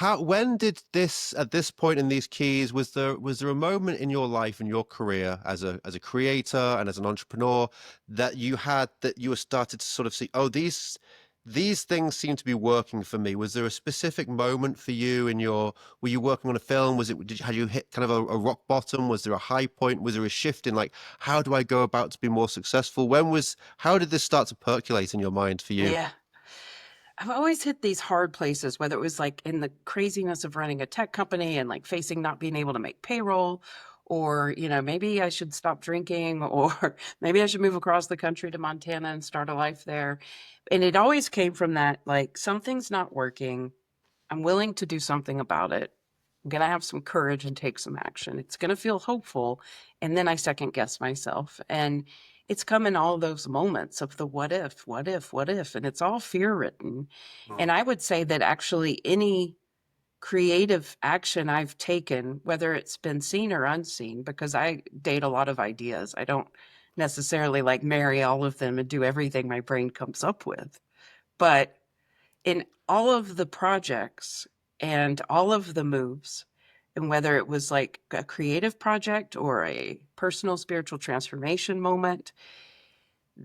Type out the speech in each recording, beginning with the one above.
When did this, at this point in these keys, was there a moment in your life and your career as a creator and as an entrepreneur that you were started to sort of see, oh, these things seem to be working for me? Was there a specific moment for you in your, were you working on a film? Had you hit kind of a rock bottom? Was there a high point? Was there a shift in like, how do I go about to be more successful? How did this start to percolate in your mind for you? Yeah. I've always hit these hard places, whether it was like in the craziness of running a tech company and like facing not being able to make payroll, or, maybe I should stop drinking, or maybe I should move across the country to Montana and start a life there. And it always came from that, like, something's not working. I'm willing to do something about it. I'm going to have some courage and take some action. It's going to feel hopeful. And then I second guess myself. And it's come in all those moments of the what if, what if, what if. And it's all fear written. And I would say that actually any creative action I've taken, whether it's been seen or unseen, because I date a lot of ideas, I don't necessarily like marry all of them and do everything my brain comes up with. But in all of the projects and all of the moves, and whether it was like a creative project or a personal spiritual transformation moment,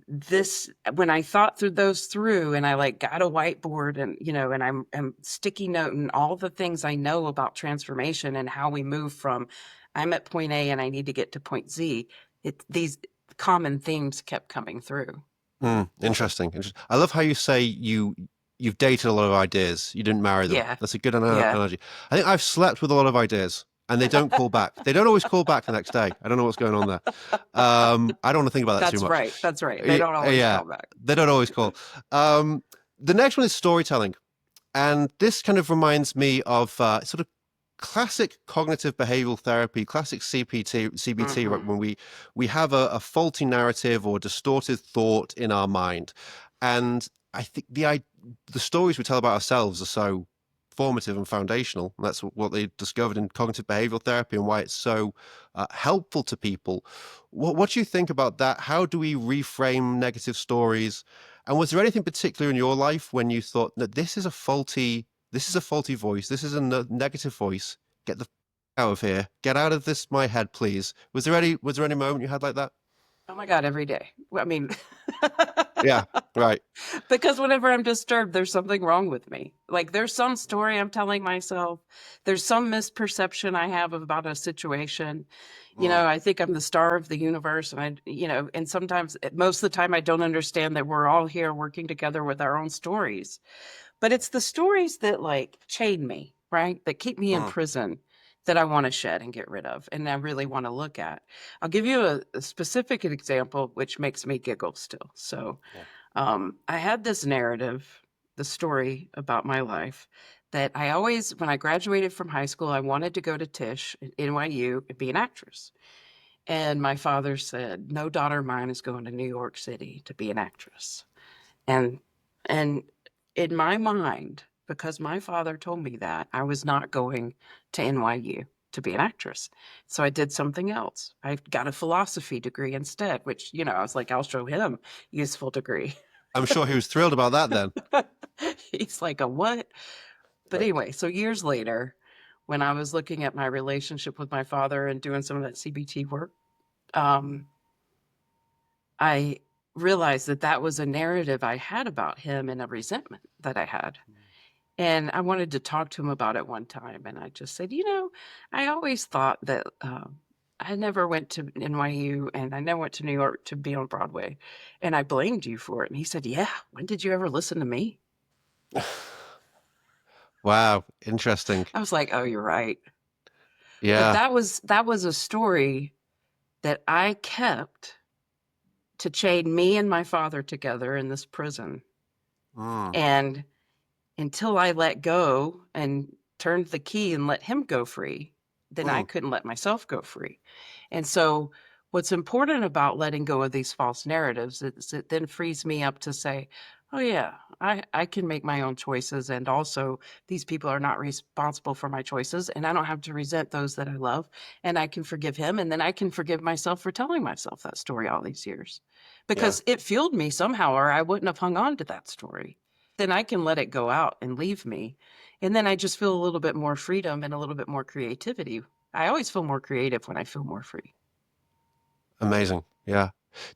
this, when I thought through those through and I like got a whiteboard and, and I'm sticky noting all the things I know about transformation and how we move from I'm at point A and I need to get to point Z, these common themes kept coming through. Interesting. I love how you say you've dated a lot of ideas. You didn't marry them. Yeah. That's a good Yeah. analogy. I think I've slept with a lot of ideas, and they don't call back. They don't always call back the next day. I don't know what's going on there. I don't want to think about that too That's much. right. That's right. They don't always Yeah, call back. they don't always call. Um, the next one is storytelling, and this kind of reminds me of sort of classic cognitive behavioral therapy, classic CBT, right? Hmm. When we have a faulty narrative or distorted thought in our mind, and I think the stories we tell about ourselves are so formative and foundational. And that's what they discovered in cognitive behavioral therapy and why it's so helpful to people. What do you think about that? How do we reframe negative stories? And was there anything particular in your life when you thought that this is a faulty voice, this is a negative voice? Get the out of here. Get out of this my head, please. Was there any moment you had like that? Oh my God, every day. I mean, Yeah, right. because whenever I'm disturbed, there's something wrong with me. Like there's some story I'm telling myself. There's some misperception I have about a situation. Mm, I think I'm the star of the universe, and and sometimes, most of the time, I don't understand that we're all here working together with our own stories. But it's the stories that like chain me, right? That keep me in mm, prison, that I want to shed and get rid of, and I really want to look at. I'll give you a specific example, which makes me giggle still. So, yeah. I had this narrative, the story about my life, that I always, when I graduated from high school, I wanted to go to Tisch at NYU and be an actress. And my father said, "No daughter of mine is going to New York City to be an actress." And and in my mind, because my father told me that, I was not going to NYU to be an actress. So I did something else. I got a philosophy degree instead, which, I was like, I'll show him useful degree. I'm sure he was thrilled about that then. He's like, a what? But Right. anyway, so years later, when I was looking at my relationship with my father and doing some of that CBT work, um, I realized that that was a narrative I had about him and a resentment that I had. And I wanted to talk to him about it one time. And I just said, I always thought that I never went to NYU and I never went to New York to be on Broadway. And I blamed you for it. And he said, "Yeah, when did you ever listen to me?" Wow, interesting. I was like, "Oh, you're right." But Yeah. that was a story that I kept to chain me and my father together in this prison. Mm, And until I let go and turned the key and let him go free, then I mm, couldn't let myself go free. And so, what's important about letting go of these false narratives is it then frees me up to say, oh, yeah, I can make my own choices. And also, these people are not responsible for my choices. And I don't have to resent those that I love. And I can forgive him. And then I can forgive myself for telling myself that story all these years yeah. because it fueled me somehow, or I wouldn't have hung on to that story. Then I can let it go out and leave me. And then I just feel a little bit more freedom and a little bit more creativity. I always feel more creative when I feel more free. Amazing. Yeah.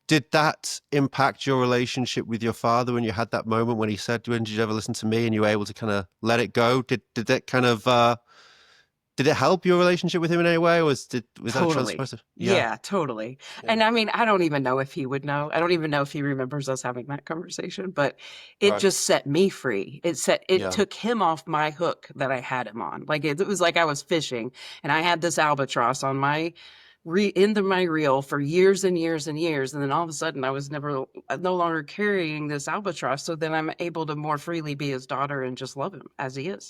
Did that impact your relationship with your father when you had that moment when he said, "When did you ever listen to me?" and you were able to kind of let it go? Did that kind of did it help your relationship with him in any way, or was that a Totally. transformative? Yeah. Yeah, totally. Yeah. And I mean, I don't even know if he would know. I don't even know if he remembers us having that conversation, but it Right. just set me free. It Yeah. took him off my hook that I had him on. Like it was like I was fishing and I had this albatross on my into my reel for years and years and years. And then all of a sudden I was no longer carrying this albatross. So then I'm able to more freely be his daughter and just love him as he is.